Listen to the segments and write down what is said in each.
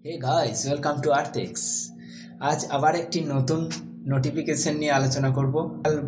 Hey guys, welcome to আর্থেক্স। আজ আবার একটি নতুন নোটিফিকেশন নিয়ে আলোচনা করব।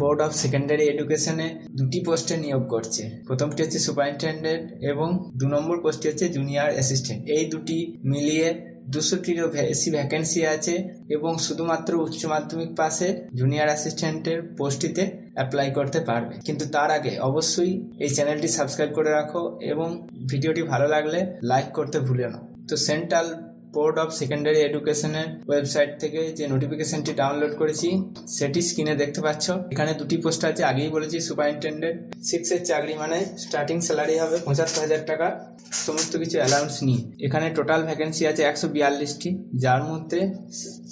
বোর্ড অফ সেকেন্ডারি এডুকেশনে দুটি পোস্টে নিয়োগ করছে। প্রথমটি হচ্ছে সুপারিনটেন্ডেন্ট এবং 2 নম্বর পোস্টটি হচ্ছে জুনিয়র অ্যাসিস্ট্যান্ট। এই দুটি মিলিয়ে 200টিরও বেশি ভ্যাকেন্সি আছে এবং শুধুমাত্র উচ্চ মাধ্যমিক পাশে জুনিয়র অ্যাসিস্ট্যান্টের পোস্টটিতে অ্যাপ্লাই করতে পারবে। কিন্তু তার আগে অবশ্যই এই চ্যানেলটি সাবস্ক্রাইব করে রাখো এবং ভিডিওটি ভালো লাগলে লাইক করতে ভুলো না। তো সেন্ট্রাল বোর্ড অফ সেকেন্ডারি এডুকেশনের ওয়েবসাইট থেকে যে নোটিফিকেশনটি ডাউনলোড করেছি সেটি স্ক্রিনে দেখতে পাচ্ছ। এখানে দুটি পোস্ট আছে, আগেই বলেছি। সুপারিনটেন্ডেন্ট 6 এর চাকরি, মানে স্টার্টিং স্যালারি হবে 75,000 টাকা, সমস্ত কিছু অ্যালাউন্স নিয়ে। এখানে টোটাল ভ্যাকেন্সি আছে 142টি, যার মধ্যে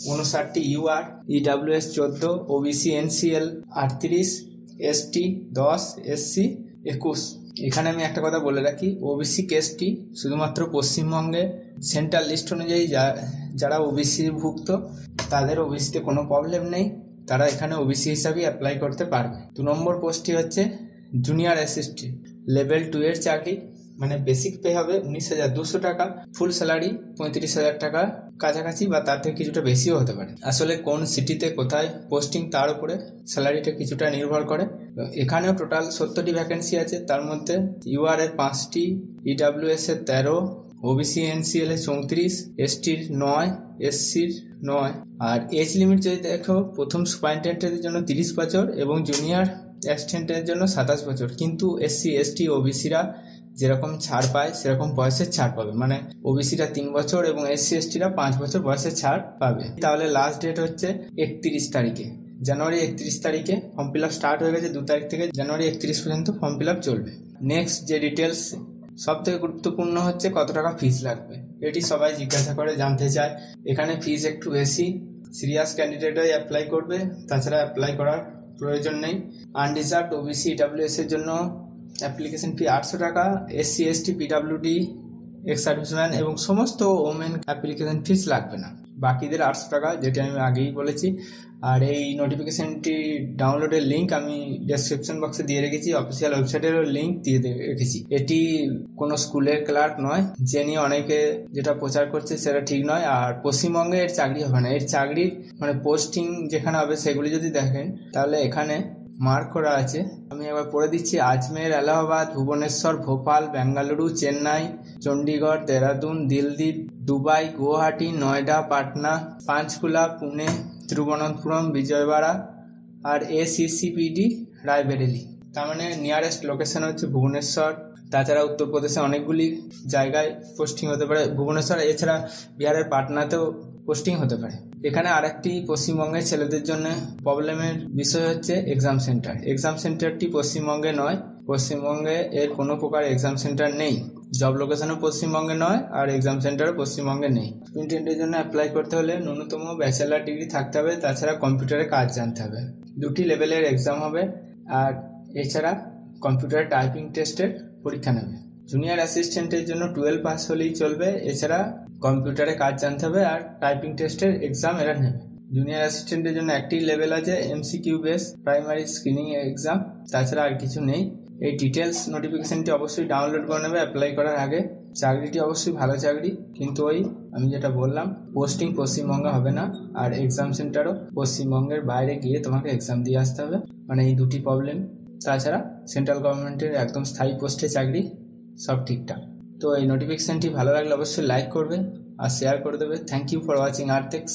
59টি UR, EWS 14, OBC NCL 38, ST 10, SC 21। এখানে আমি একটা কথা বলে রাখি, ওবিসি কেসটি শুধুমাত্র পশ্চিমবঙ্গে সেন্ট্রাল লিস্ট অনুযায়ী যারা ওবিসি ভুক্ত তাদের ওবিসিতে কোনো প্রবলেম নেই, তারা এখানে ওবিসি হিসাবে অ্যাপ্লাই করতে পারবে। 2 নম্বর পোস্টটি হচ্ছে জুনিয়র অ্যাসিস্ট্যান্ট, লেভেল 2 এর চাকরি, মানে বেসিক পে হবে 19,200 টাকা, ফুল স্যালারি 35,000 টাকা কাছাকাছি বা তার থেকে কিছুটা বেশিও হতে পারে। আসলে কোন সিটিতে কোথায় পোস্টিং তার উপরে স্যালারিটা কিছুটা নির্ভর করে। এখানেও টোটাল 70টি ভ্যাকেন্সি আছে, তার মধ্যে ইউআর এর 5টি, ইডাব্লিউএস এর 13, ওবিসি এনসিএল এর 34, এসটির 9, এসসির 9। আর এজ লিমিট যদি দেখো, প্রথম সুপারিনটেন্ডেন্টের জন্য 30 বছর এবং জুনিয়র অ্যাসিস্ট্যান্টের জন্য 27 বছর। কিন্তু এসসি, এসটি, ওবিসিরা যেরকম ছাড় পায় সেরকম বয়সের ছাড় পাবে, মানে ওবিসিরা 3 বছর এবং এসসি এসটিরা 5 বছর বয়সের ছাড় পাবে। তাহলে লাস্ট ডেট হচ্ছে 31 তারিখে, জানুয়ারি 31 তারিখে। ফর্ম ফিল আপ স্টার্ট হয়ে গেছে 2 তারিখ থেকে, জানুয়ারি 31 পর্যন্ত ফর্ম ফিল আপ চলবে। নেক্সট যে ডিটেলস, সব থেকে গুরুত্বপূর্ণ হচ্ছে কত টাকা ফিস লাগবে, এটি সবাই জিজ্ঞাসা করে, জানতে চায়। এখানে ফিস একটু বেশি, সিরিয়াস ক্যান্ডিডেটরাই অ্যাপ্লাই করবে, তাছাড়া অ্যাপ্লাই করার প্রয়োজন নেই। আনরিজার্ভড ওবিসি ইডাব্লিউএস এর জন্য অ্যাপ্লিকেশন ফি 800 টাকা, SC ST PWD ex serviceman এবং সমস্ত ওমেন অ্যাপ্লিকেশন ফিস লাগবে না, বাকিদের 800 টাকা, যেটা আমি আগেই বলেছি। আর এই নোটিফিকেশনটি ডাউনলোডের লিঙ্ক আমি ডেসক্রিপশন বক্সে দিয়ে রেখেছি, অফিসিয়াল ওয়েবসাইটেরও লিঙ্ক দিয়ে রেখেছি। এটি কোনো স্কুলের ক্লার্ক নয়, যে নিয়ে অনেকে যেটা প্রচার করছে সেটা ঠিক নয়। আর পশ্চিমবঙ্গে এর চাকরি হবে না, এর চাকরির মানে পোস্টিং যেখানে হবে সেগুলি যদি দেখেন তাহলে এখানে মার্ক করা আছে, আমি একবার পড়ে দিচ্ছি। আজমের, এলাহাবাদ, ভুবনেশ্বর, ভোপাল, বেঙ্গালুরু, চেন্নাই, চণ্ডীগড়, দেরাদুন, দিল্লি, দুবাই, গুয়াহাটি, নয়ডা, পাটনা, পাঁচকুলা, পুনে, তিরুবনন্তপুরম, বিজয়বাড়া আর এসিসিপিডি রায়বেরেলি। তার মানে নিয়ারেস্ট লোকেশন হচ্ছে ভুবনেশ্বর। তাছাড়া উত্তরপ্রদেশে অনেকগুলি জায়গায় পোস্টিং হতে পারে ভুবনেশ্বর, এছাড়া বিহারের পাটনাতেও পোস্টিং হতে পারে। এখানে আরেকটি পশ্চিমবঙ্গের ছেলেদের জন্য প্রবলেমের বিষয় হচ্ছে এক্সাম সেন্টার। এক্সাম সেন্টারটি পশ্চিমবঙ্গে নয়, পশ্চিমবঙ্গে এর কোনো প্রকার এক্সাম সেন্টার নেই। জব লোকেশনও পশ্চিমবঙ্গে নয় আর এক্সাম সেন্টারও পশ্চিমবঙ্গে নেই। সুপারিনটেন্ডেন্টের জন্য অ্যাপ্লাই করতে হলে ন্যূনতম ব্যাচেলার ডিগ্রি থাকতে হবে, তাছাড়া কম্পিউটারে কাজ জানতে হবে। 2টি লেভেলের এক্সাম হবে আর এছাড়া কম্পিউটার টাইপিং টেস্টের পরীক্ষা নেবে। জুনিয়র অ্যাসিস্ট্যান্টের জন্য 12 পাস হলেই চলবে, এছাড়া কম্পিউটারে কাজ জানতে হবে আর টাইপিং টেস্টের এক্সাম এরা নেবে। জুনিয়র অ্যাসিস্ট্যান্টের জন্য একটি লেভেল আছে, MCQ base primary screening exam, তাছাড়া আর কিছু নেই। এই ডিটেলস নোটিফিকেশনটি অবশ্যই ডাউনলোড করে নেবে অ্যাপ্লাই করার আগে। চাকরিটি অবশ্যই ভালো চাকরি, কিন্তু ওই আমি যেটা বললাম, পোস্টিং পশ্চিমবঙ্গে হবে না আর এক্সাম সেন্টারও পশ্চিমবঙ্গের বাইরে গিয়ে তোমাকে এক্সাম দিয়ে আসতে হবে, মানে এই দুটি প্রবলেম। তাছাড়া সেন্ট্রাল গভর্নমেন্টের একদম স্থায়ী পোস্টে চাকরি, সব ঠিকঠাক। তো এই নোটিফিকেশনটি ভালো লাগলে অবশ্যই লাইক করবে আর শেয়ার করে দেবে। Thank you for watching আর্থেক্স।